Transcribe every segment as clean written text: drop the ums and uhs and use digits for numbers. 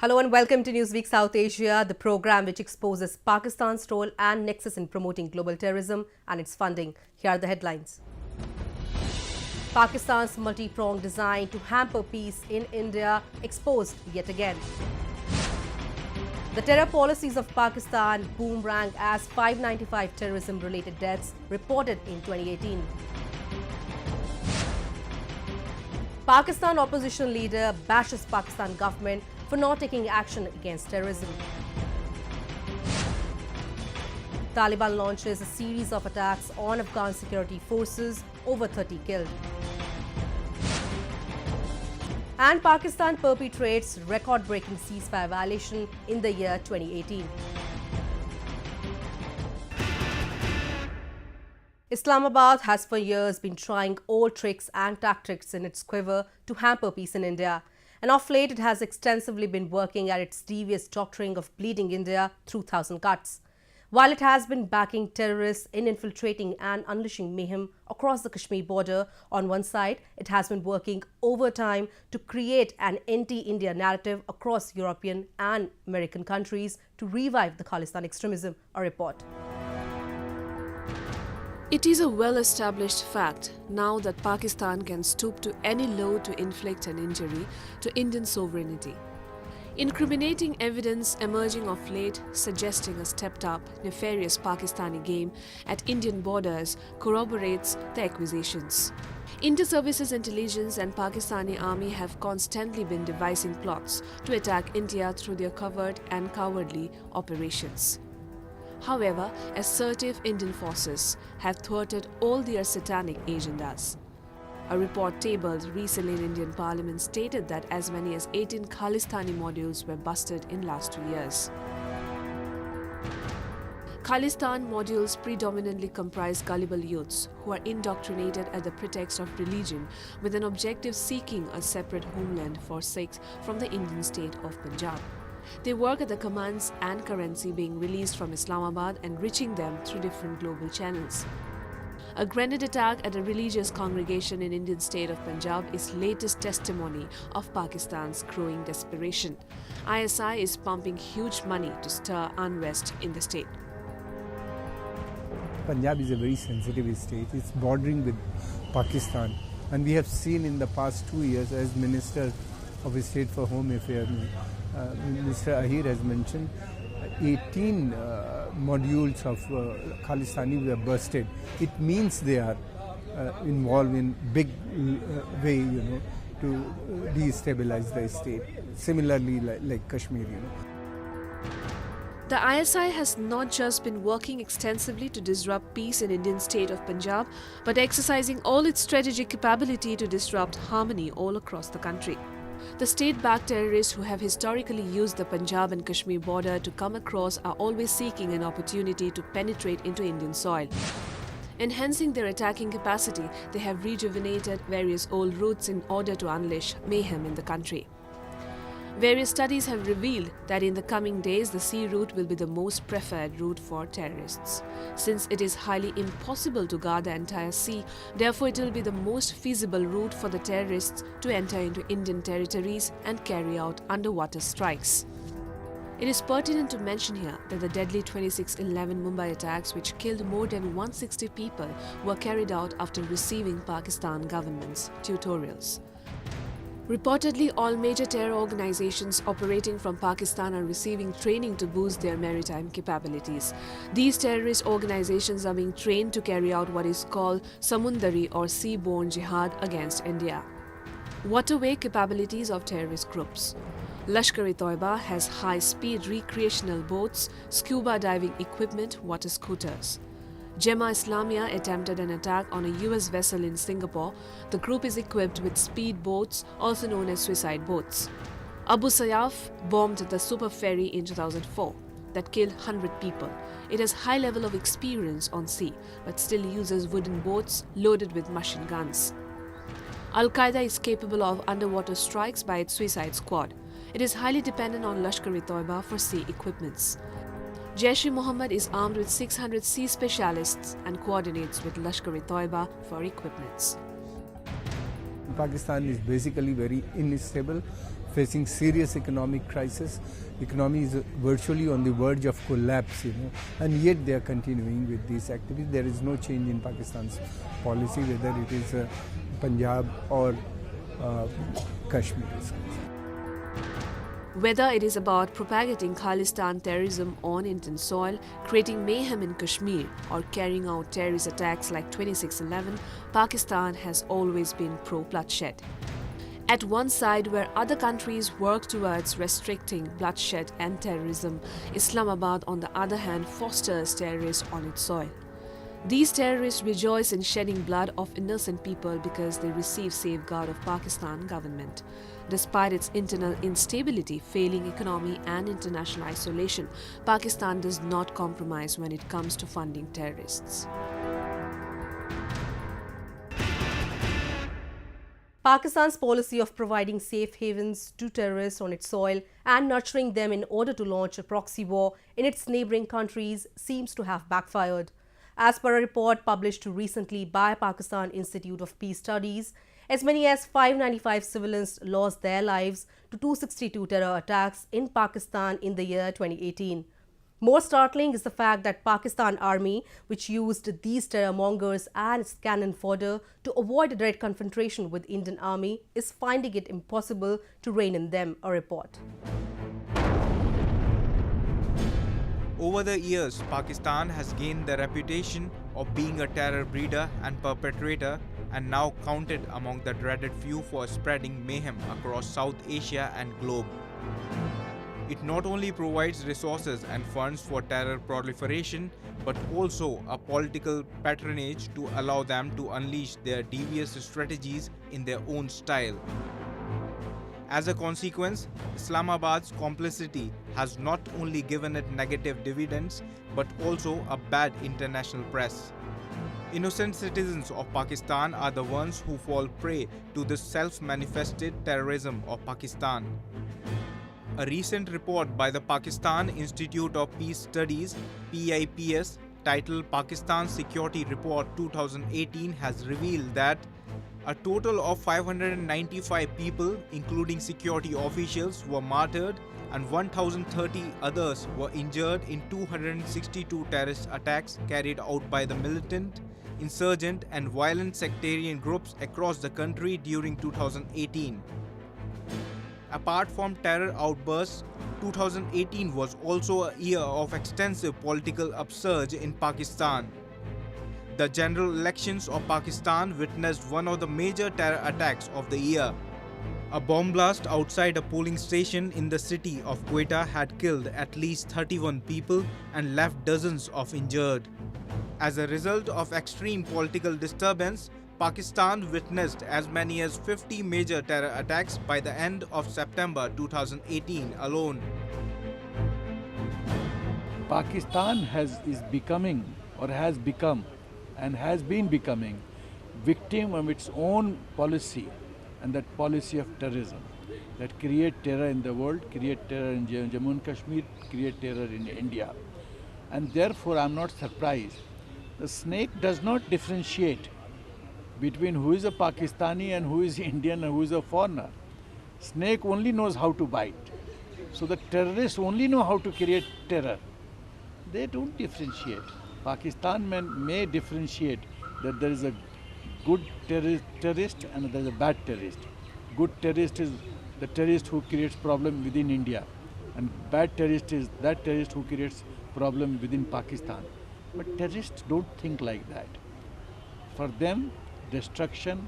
Hello and welcome to Newsweek South Asia, the program which exposes Pakistan's role and nexus in promoting global terrorism and its funding. Here are the headlines. Pakistan's multi-pronged design to hamper peace in India exposed yet again. The terror policies of Pakistan boomerang as 595 terrorism-related deaths reported in 2018. Pakistan opposition leader bashes Pakistan government for not taking action against terrorism. Taliban launches a series of attacks on Afghan security forces, over 30 killed. And Pakistan perpetrates record-breaking ceasefire violation in the year 2018. Islamabad has for years been trying all tricks and tactics in its quiver to hamper peace in India. And of late, it has extensively been working at its devious doctoring of bleeding India through thousand cuts. While it has been backing terrorists in infiltrating and unleashing mayhem across the Kashmir border, on one side, it has been working overtime to create an anti-India narrative across European and American countries to revive the Khalistan extremism, a report. It is a well-established fact now that Pakistan can stoop to any low to inflict an injury to Indian sovereignty. Incriminating evidence emerging of late suggesting a stepped-up, nefarious Pakistani game at Indian borders corroborates the accusations. Inter-services intelligence and Pakistani army have constantly been devising plots to attack India through their covert and cowardly operations. However, assertive Indian forces have thwarted all their satanic agendas. A report tabled recently in Indian Parliament stated that as many as 18 Khalistani modules were busted in last 2 years. Khalistan modules predominantly comprise gullible youths who are indoctrinated at the pretext of religion with an objective seeking a separate homeland for Sikhs from the Indian state of Punjab. They work at the commands and currency being released from Islamabad and reaching them through different global channels. A grenade attack at a religious congregation in Indian state of Punjab is latest testimony of Pakistan's growing desperation. ISI is pumping huge money to stir unrest in the state. Punjab is a very sensitive state. It's bordering with Pakistan. And we have seen in the past 2 years as Minister of State for Home Affairs, Mr. Ahir has mentioned 18 modules of Khalistani were busted. It means they are involved in big way, to destabilize the state. Similarly, like Kashmir, The ISI has not just been working extensively to disrupt peace in Indian state of Punjab, but exercising all its strategic capability to disrupt harmony all across the country. The state-backed terrorists who have historically used the Punjab and Kashmir border to come across are always seeking an opportunity to penetrate into Indian soil. Enhancing their attacking capacity, they have rejuvenated various old routes in order to unleash mayhem in the country. Various studies have revealed that in the coming days, the sea route will be the most preferred route for terrorists. Since it is highly impossible to guard the entire sea, therefore it will be the most feasible route for the terrorists to enter into Indian territories and carry out underwater strikes. It is pertinent to mention here that the deadly 26/11 Mumbai attacks, which killed more than 160 people, were carried out after receiving Pakistan government's tutorials. Reportedly, all major terror organizations operating from Pakistan are receiving training to boost their maritime capabilities. These terrorist organizations are being trained to carry out what is called Samundari or seaborne jihad against India. Waterway capabilities of terrorist groups. Lashkar-e-Toiba has high-speed recreational boats, scuba diving equipment, water scooters. Jemaah Islamiyah attempted an attack on a US vessel in Singapore. The group is equipped with speed boats, also known as suicide boats. Abu Sayyaf bombed the super ferry in 2004 that killed 100 people. It has high level of experience on sea, but still uses wooden boats loaded with machine guns. Al-Qaeda is capable of underwater strikes by its suicide squad. It is highly dependent on Lashkar-e-Toiba for sea equipments. Jaish Mohammad is armed with 600 sea specialists and coordinates with Lashkar-e-Toiba for equipments. Pakistan is basically very unstable facing serious economic crisis. Economy is virtually on the verge of collapse, and yet they are continuing with these activities. There is no change in Pakistan's policy, whether it is Punjab or Kashmir. Whether it is about propagating Khalistan terrorism on Indian soil, creating mayhem in Kashmir, or carrying out terrorist attacks like 26/11, Pakistan has always been pro-bloodshed. At one side, where other countries work towards restricting bloodshed and terrorism, Islamabad, on the other hand, fosters terrorists on its soil. These terrorists rejoice in shedding blood of innocent people because they receive safeguard of Pakistan government. Despite its internal instability, failing economy and international isolation, Pakistan does not compromise when it comes to funding terrorists. Pakistan's policy of providing safe havens to terrorists on its soil and nurturing them in order to launch a proxy war in its neighboring countries seems to have backfired. As per a report published recently by Pakistan Institute of Peace Studies, as many as 595 civilians lost their lives to 262 terror attacks in Pakistan in the year 2018. More startling is the fact that Pakistan Army, which used these terrormongers as cannon fodder to avoid a direct confrontation with Indian Army, is finding it impossible to rein in them, a report. Over the years, Pakistan has gained the reputation of being a terror breeder and perpetrator, and now counted among the dreaded few for spreading mayhem across South Asia and globe. It not only provides resources and funds for terror proliferation, but also a political patronage to allow them to unleash their devious strategies in their own style. As a consequence, Islamabad's complicity has not only given it negative dividends, but also a bad international press. Innocent citizens of Pakistan are the ones who fall prey to this self-manifested terrorism of Pakistan. A recent report by the Pakistan Institute of Peace Studies, PIPS, titled Pakistan Security Report 2018 has revealed that a total of 595 people, including security officials, were martyred and 1,030 others were injured in 262 terrorist attacks carried out by the militant, insurgent and violent sectarian groups across the country during 2018. Apart from terror outbursts, 2018 was also a year of extensive political upsurge in Pakistan. The general elections of Pakistan witnessed one of the major terror attacks of the year. A bomb blast outside a polling station in the city of Quetta had killed at least 31 people and left dozens of injured. As a result of extreme political disturbance, Pakistan witnessed as many as 50 major terror attacks by the end of September 2018 alone. Pakistan is becoming or has become and has been becoming victim of its own policy, and that policy of terrorism that create terror in the world, create terror in Jammu and Kashmir, create terror in India. And therefore I am not surprised. The snake does not differentiate between who is a Pakistani and who is Indian and who is a foreigner. Snake only knows how to bite. So the terrorists only know how to create terror. They don't differentiate. Pakistan may differentiate that there is a good terrorist and there is a bad terrorist. Good terrorist is the terrorist who creates problem within India, and bad terrorist is that terrorist who creates problem within Pakistan. But terrorists don't think like that. For them, destruction,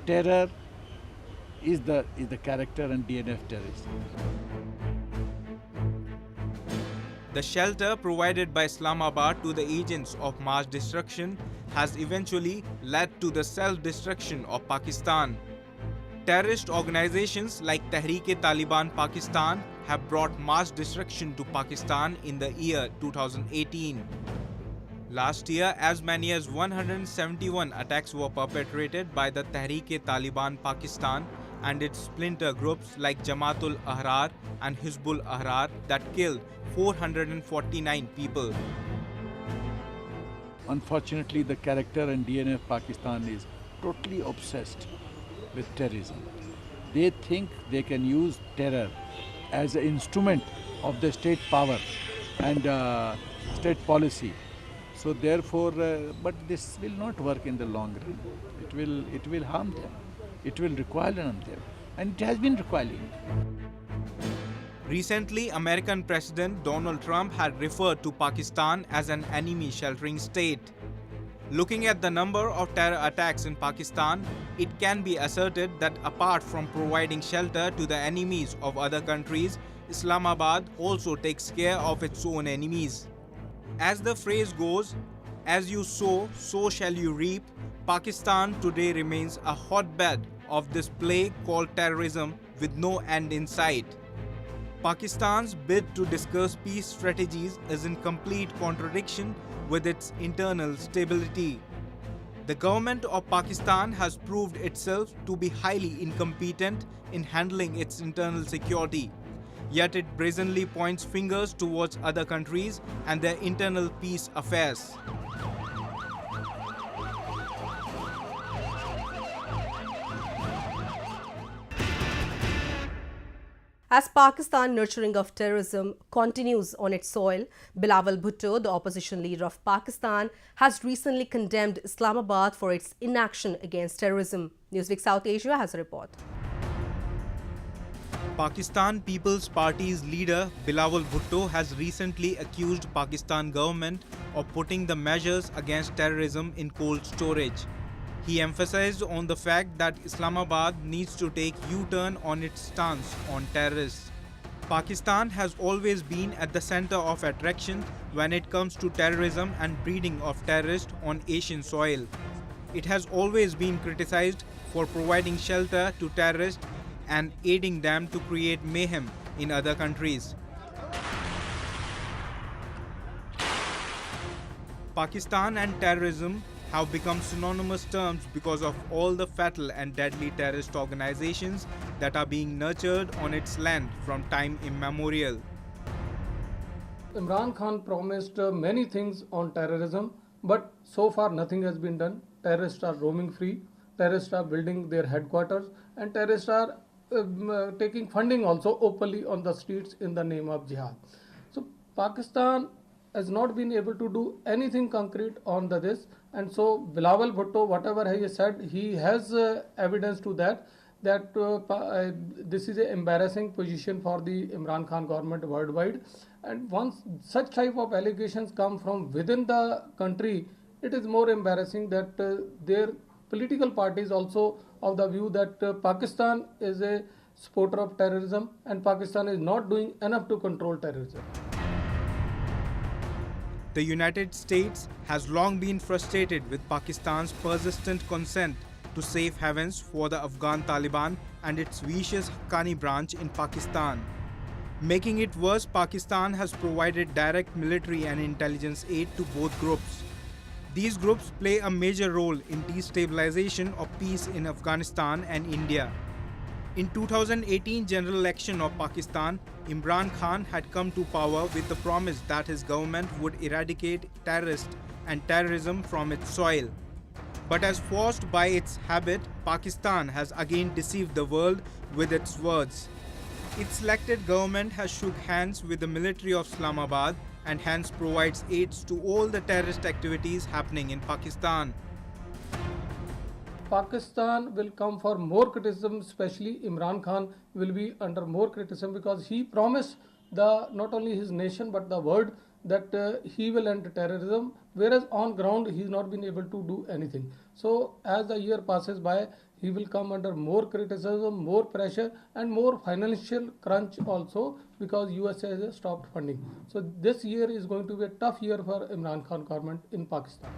terror is the character and DNA of terrorists. The shelter provided by Islamabad to the agents of mass destruction has eventually led to the self-destruction of Pakistan. Terrorist organizations like Tehreek-e-Taliban Pakistan have brought mass destruction to Pakistan in the year 2018. Last year, as many as 171 attacks were perpetrated by the Tehreek-e-Taliban Pakistan and its splinter groups like Jamaatul Ahrar and Hizbul Ahrar that killed 449 people. Unfortunately, the character and DNA of Pakistan is totally obsessed with terrorism. they think they can use terror as an instrument of the state power and state policy. So therefore, but this will not work in the long run. It will harm them. It will recoil on them, and it has been recoiling. Recently, American President Donald Trump had referred to Pakistan as an enemy sheltering state. Looking at the number of terror attacks in Pakistan, it can be asserted that apart from providing shelter to the enemies of other countries, Islamabad also takes care of its own enemies. As the phrase goes, as you sow, so shall you reap. Pakistan today remains a hotbed of this plague called terrorism with no end in sight. Pakistan's bid to discuss peace strategies is in complete contradiction with its internal stability. The government of Pakistan has proved itself to be highly incompetent in handling its internal security. Yet it brazenly points fingers towards other countries and their internal peace affairs. As Pakistan nurturing of terrorism continues on its soil, Bilawal Bhutto, the opposition leader of Pakistan, has recently condemned Islamabad for its inaction against terrorism. Newsweek South Asia has a report. Pakistan People's Party's leader Bilawal Bhutto has recently accused Pakistan government of putting the measures against terrorism in cold storage. He emphasized on the fact that Islamabad needs to take U-turn on its stance on terrorists. Pakistan has always been at the center of attraction when it comes to terrorism and breeding of terrorists on Asian soil. It has always been criticized for providing shelter to terrorists and aiding them to create mayhem in other countries. Pakistan and terrorism have become synonymous terms because of all the fatal and deadly terrorist organizations that are being nurtured on its land from time immemorial. Imran Khan promised many things on terrorism, but so far nothing has been done. Terrorists are roaming free, terrorists are building their headquarters, and terrorists are taking funding also openly on the streets in the name of jihad. So Pakistan has not been able to do anything concrete on this, and so Bilawal Bhutto, whatever he said, he has evidence to that this is an embarrassing position for the Imran Khan government worldwide, and once such type of allegations come from within the country, it is more embarrassing that their political parties also of the view that Pakistan is a supporter of terrorism and Pakistan is not doing enough to control terrorism. The United States has long been frustrated with Pakistan's persistent consent to safe havens for the Afghan Taliban and its vicious Haqqani branch in Pakistan. Making it worse, Pakistan has provided direct military and intelligence aid to both groups. These groups play a major role in destabilization of peace in Afghanistan and India. In 2018 general election of Pakistan, Imran Khan had come to power with the promise that his government would eradicate terrorists and terrorism from its soil. But as forced by its habit, Pakistan has again deceived the world with its words. Its elected government has shook hands with the military of Islamabad and hence provides aids to all the terrorist activities happening in Pakistan. Pakistan will come for more criticism, especially Imran Khan will be under more criticism because he promised not only his nation but the world that he will end terrorism, whereas on ground he has not been able to do anything. So as the year passes by, he will come under more criticism, more pressure and more financial crunch also because USA has stopped funding. So this year is going to be a tough year for Imran Khan government in Pakistan.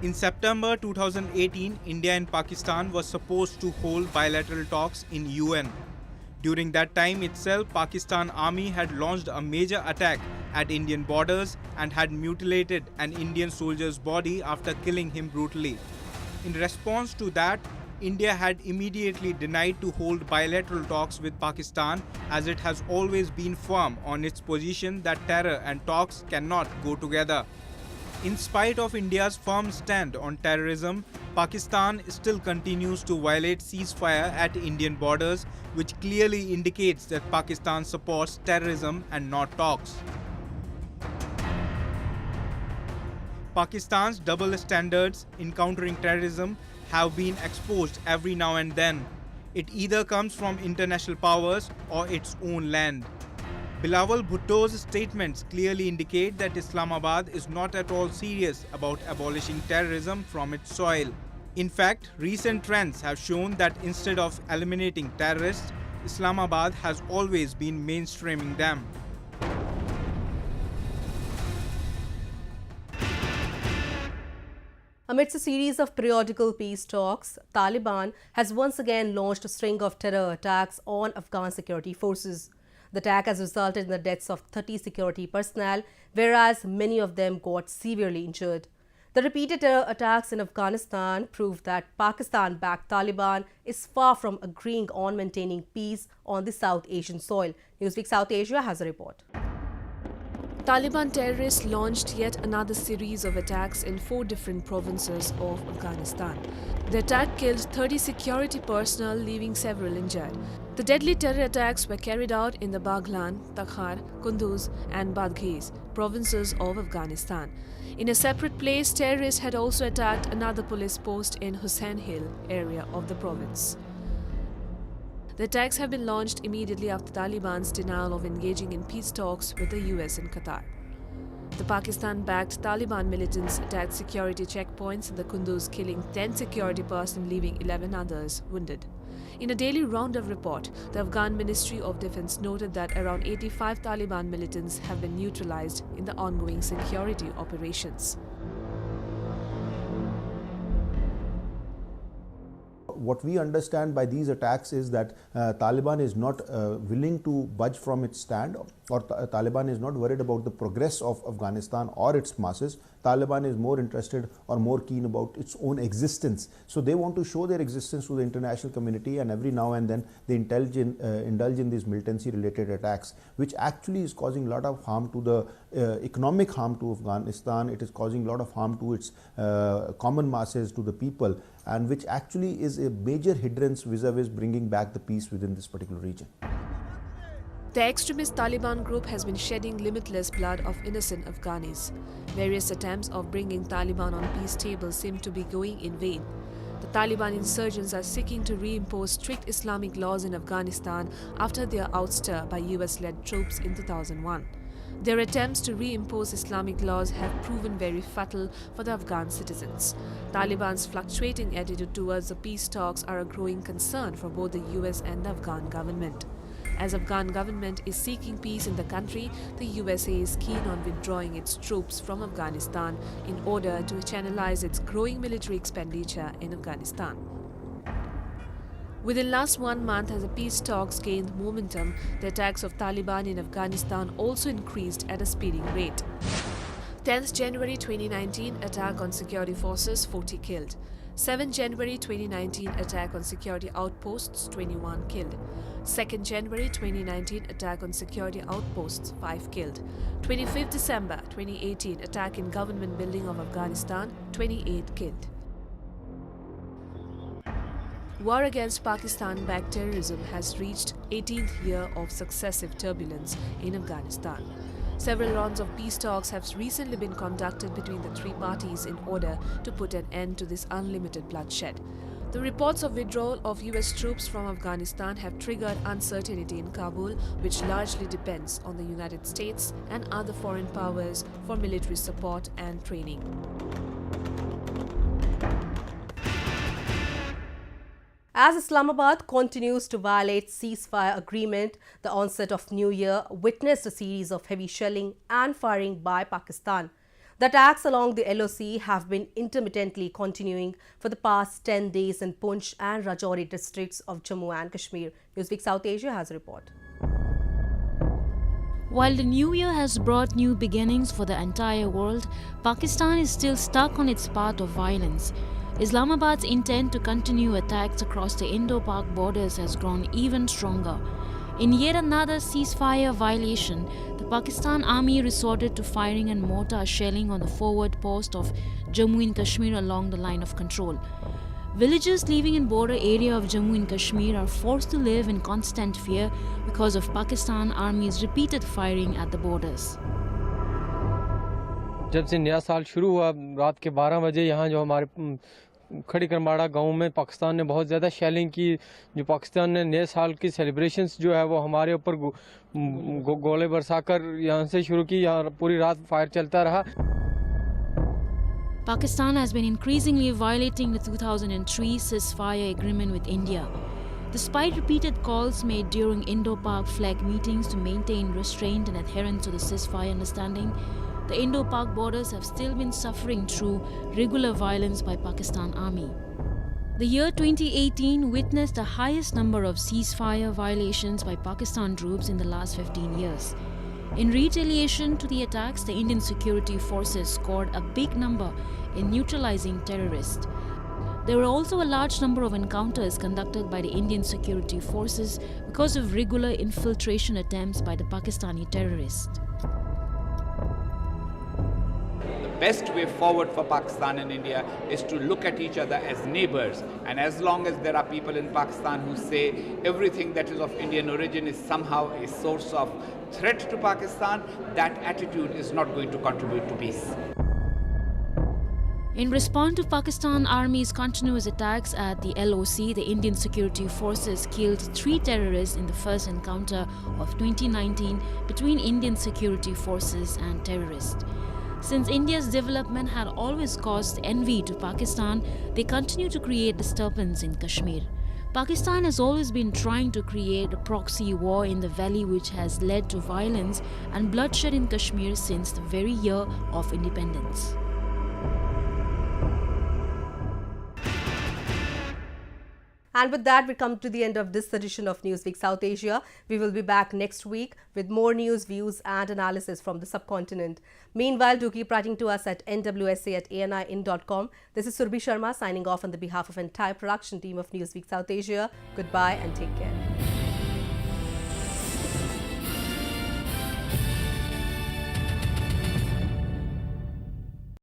In September 2018, India and Pakistan were supposed to hold bilateral talks in UN. During that time itself, Pakistan Army had launched a major attack at Indian borders and had mutilated an Indian soldier's body after killing him brutally. In response to that, India had immediately denied to hold bilateral talks with Pakistan as it has always been firm on its position that terror and talks cannot go together. In spite of India's firm stand on terrorism, Pakistan still continues to violate ceasefire at Indian borders, which clearly indicates that Pakistan supports terrorism and not talks. Pakistan's double standards in countering terrorism have been exposed every now and then. It either comes from international powers or its own land. Bilawal Bhutto's statements clearly indicate that Islamabad is not at all serious about abolishing terrorism from its soil. In fact, recent trends have shown that instead of eliminating terrorists, Islamabad has always been mainstreaming them. Amidst a series of periodical peace talks, Taliban has once again launched a string of terror attacks on Afghan security forces. The attack has resulted in the deaths of 30 security personnel, whereas many of them got severely injured. The repeated terror attacks in Afghanistan prove that Pakistan-backed Taliban is far from agreeing on maintaining peace on the South Asian soil. Newsweek South Asia has a report. Taliban terrorists launched yet another series of attacks in 4 different provinces of Afghanistan. The attack killed 30 security personnel, leaving several injured. The deadly terror attacks were carried out in the Baghlan, Takhar, Kunduz and Badghis provinces of Afghanistan. In a separate place, terrorists had also attacked another police post in Hussein Hill area of the province. The attacks have been launched immediately after Taliban's denial of engaging in peace talks with the US and Qatar. The Pakistan-backed Taliban militants attacked security checkpoints in the Kunduz, killing 10 security personnel, leaving 11 others wounded. In a daily roundup report, the Afghan Ministry of Defense noted that around 85 Taliban militants have been neutralized in the ongoing security operations. What we understand by these attacks is that Taliban is not willing to budge from its stand, or Taliban is not worried about the progress of Afghanistan or its masses. Taliban is more interested or more keen about its own existence. So they want to show their existence to the international community, and every now and then they indulge in these militancy related attacks, which actually is causing a lot of harm to the economic harm to Afghanistan. It is causing a lot of harm to its common masses, to the people, and which actually is a major hindrance vis-a-vis bringing back the peace within this particular region. The extremist Taliban group has been shedding limitless blood of innocent Afghanis. Various attempts of bringing Taliban on peace tables seem to be going in vain. The Taliban insurgents are seeking to reimpose strict Islamic laws in Afghanistan after their ouster by US-led troops in 2001. Their attempts to reimpose Islamic laws have proven very fatal for the Afghan citizens. Taliban's fluctuating attitude towards the peace talks are a growing concern for both the US and the Afghan government. As Afghan government is seeking peace in the country, the USA is keen on withdrawing its troops from Afghanistan in order to channelize its growing military expenditure in Afghanistan. Within last 1 month, as the peace talks gained momentum, the attacks of Taliban in Afghanistan also increased at a speeding rate. 10th January 2019, attack on security forces, 40 killed. 7th January 2019, attack on security outposts, 21 killed. 2nd January 2019, attack on security outposts, 5 killed. 25th December 2018, attack in government building of Afghanistan, 28 killed. War against Pakistan-backed terrorism has reached 18th year of successive turbulence in Afghanistan. Several rounds of peace talks have recently been conducted between the 3 parties in order to put an end to this unlimited bloodshed. The reports of withdrawal of US troops from Afghanistan have triggered uncertainty in Kabul, which largely depends on the United States and other foreign powers for military support and training. As Islamabad continues to violate ceasefire agreement, the onset of New Year witnessed a series of heavy shelling and firing by Pakistan. The attacks along the LOC have been intermittently continuing for the past 10 days in Poonch and Rajouri districts of Jammu and Kashmir. Newsweek South Asia has a report. While the new year has brought new beginnings for the entire world, Pakistan is still stuck on its path of violence. Islamabad's intent to continue attacks across the Indo-Pak borders has grown even stronger. In yet another ceasefire violation, the Pakistan Army resorted to firing and mortar shelling on the forward post of Jammu and Kashmir along the line of control. Villagers living in border area of Jammu and Kashmir are forced to live in constant fear because of Pakistan Army's repeated firing at the borders. जब से नया साल शुरू हुआ रात के 12 बजे यहाँ जो हमारे खड़ी करमाड़ा गांव में पाकिस्तान ने बहुत ज़्यादा शेलिंग की। जो पाकिस्तान ने नए साल की सेलिब्रेशंस जो है वो हमारे ऊपर गोले बरसाकर यहाँ से शुरू की। यहाँ पूरी रात फायर चलता रहा। Pakistan has been increasingly violating the 2003 ceasefire agreement with India. Despite repeated calls made during Indo-Pak flag meetings to maintain restraint and adherence to the ceasefire understanding, the Indo-Pak borders have still been suffering through regular violence by Pakistan Army. The year 2018 witnessed the highest number of ceasefire violations by Pakistan troops in the last 15 years. In retaliation to the attacks, the Indian security forces scored a big number in neutralizing terrorists. There were also a large number of encounters conducted by the Indian security forces because of regular infiltration attempts by the Pakistani terrorists. The best way forward for Pakistan and India is to look at each other as neighbors, and as long as there are people in Pakistan who say everything that is of Indian origin is somehow a source of threat to Pakistan, that attitude is not going to contribute to peace. In response to Pakistan Army's continuous attacks at the LOC, the Indian security forces killed 3 terrorists in the first encounter of 2019 between Indian security forces and terrorists. Since India's development had always caused envy to Pakistan, they continue to create disturbance in Kashmir. Pakistan has always been trying to create a proxy war in the valley, which has led to violence and bloodshed in Kashmir since the very year of independence. And with that, we come to the end of this edition of Newsweek South Asia. We will be back next week with more news, views and analysis from the subcontinent. Meanwhile, do keep writing to us at nwsa@anin.com. This is Surbhi Sharma signing off on the behalf of entire production team of Newsweek South Asia. Goodbye and take care.